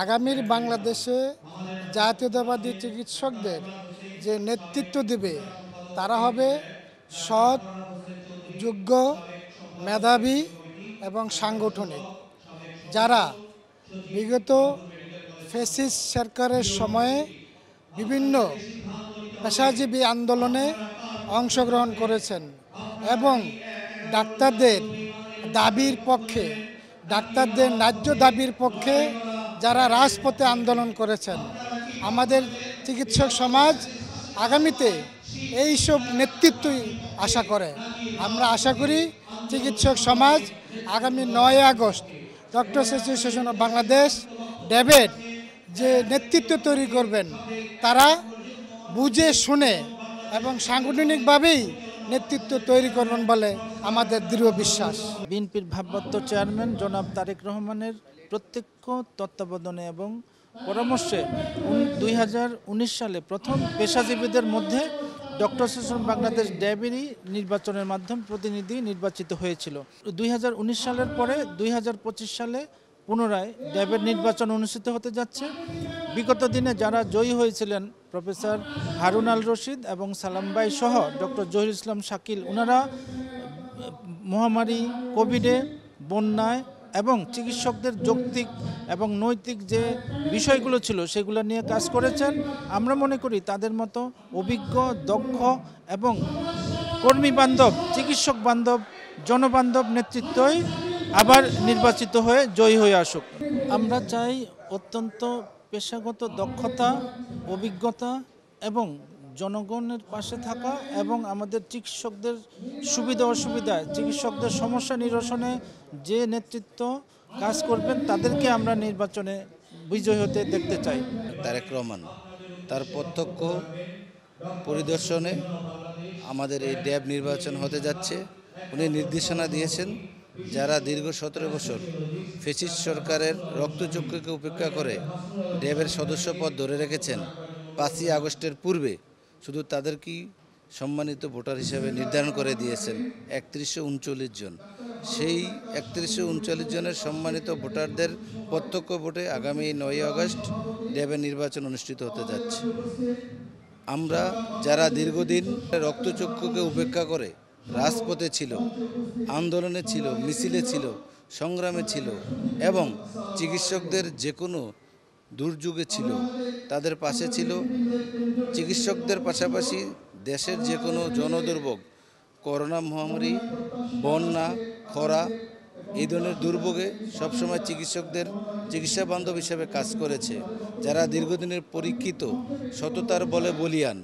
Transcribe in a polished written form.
আগামীর বাংলাদেশে জাতীয়তাবাদী চিকিৎসকদের যে নেতৃত্ব দেবে তারা হবে সৎ, যোগ্য, মেধাবী এবং সাংগঠনিক, যারা বিগত ফ্যাসিস্ট সরকারের সময়ে বিভিন্ন পেশাজীবী আন্দোলনে অংশগ্রহণ করেছেন এবং ডাক্তারদের দাবির পক্ষে, ডাক্তারদের ন্যায্য দাবির পক্ষে যারা রাজপথে আন্দোলন করেছেন। আমাদের চিকিৎসক সমাজ আগামীতে এইসব নেতৃত্বই আশা করে। আমরা আশা করি চিকিৎসক সমাজ আগামী 9 August doctors association of Bangladesh ড্যাবের যে নেতৃত্ব তৈরি করবেন তারা বুঝে শুনে এবং সাংগঠনিকভাবেই নেতৃত্ব তৈরি করবেন বলে আমাদের দৃঢ় বিশ্বাস। বিএনপির ভারপ্রাপ্ত চেয়ারম্যান জনাব তারেক রহমানের প্রত্যক্ষ তত্ত্বাবধানে এবং পরামর্শে 2019 সালে প্রথম পেশাজীবীদের মধ্যে ডক্টর অ্যাসোসিয়েশন বাংলাদেশ ড্যাবেরই নির্বাচনের মাধ্যমে প্রতিনিধি নির্বাচিত হয়েছিল। 2019 সালের পরে 2025 সালে পুনরায় ড্যাবের নির্বাচন অনুষ্ঠিত হতে যাচ্ছে। বিগত দিনে যারা জয়ী হয়েছিলেন প্রফেসর হারুন আল রশিদ এবং সালাম ভাই সহ ডক্টর জহিরুল ইসলাম শাকিল, ওনারা মহামারী, কোভিডে, বন্যায় এবং চিকিৎসকদের যৌক্তিক এবং নৈতিক যে বিষয়গুলো ছিল সেগুলো নিয়ে কাজ করেছেন। আমরা মনে করি তাদের মতো অভিজ্ঞ, দক্ষ এবং কর্মী বান্ধব, চিকিৎসক বান্ধব, জনবান্ধব নেতৃত্বই আবার নির্বাচিত হয়ে জয়ী হয়ে আসুক। আমরা চাই অত্যন্ত পেশাগত দক্ষতা, অভিজ্ঞতা এবং জনগণের পাশে থাকা এবং আমাদের চিকিৎসকদের সুবিধা অসুবিধায়, চিকিৎসকদের সমস্যা নিরসনে যে নেতৃত্ব কাজ করবেন তাদেরকে আমরা নির্বাচনে বিজয়ী হতে দেখতে চাই। তারেক রহমান তার প্রত্যক্ষ পরিদর্শনে আমাদের এই ড্যাব নির্বাচন হতে যাচ্ছে। উনি নির্দেশনা দিয়েছেন যারা দীর্ঘ 17 বছর ফ্যাসিস্ট সরকারের রক্তচক্ষুকে উপেক্ষা করে ড্যাবের সদস্যপদ ধরে রেখেছেন, 5ই আগস্টের পূর্বে শুধু তাদেরকেই সম্মানিত ভোটার হিসেবে নির্ধারণ করে দিয়েছেন 3139 জন। সেই 3139 জনের সম্মানিত ভোটারদের প্রত্যক্ষ ভোটে আগামী 9 আগস্ট ড্যাবের নির্বাচন অনুষ্ঠিত হতে যাচ্ছে। আমরা যারা দীর্ঘদিন রক্তচক্ষুকে উপেক্ষা করে রাজপথে ছিল, আন্দোলনে ছিল, মিছিলে ছিল, সংগ্রামে ছিল এবং চিকিৎসকদের যে কোনো দুর্যোগে ছিল, তাদের পাশে ছিল। চিকিৎসকদের পাশাপাশি দেশের যে কোনো জনদুর্ভোগ, করোনা মহামারী, বন্যা, খরা, এই ধরনের দুর্ভোগে সবসময় চিকিৎসকদের চিকিৎসা বান্ধব হিসেবে কাজ করেছে। যারা দীর্ঘদিনের পরীক্ষিত, সততার বলে বলিয়ান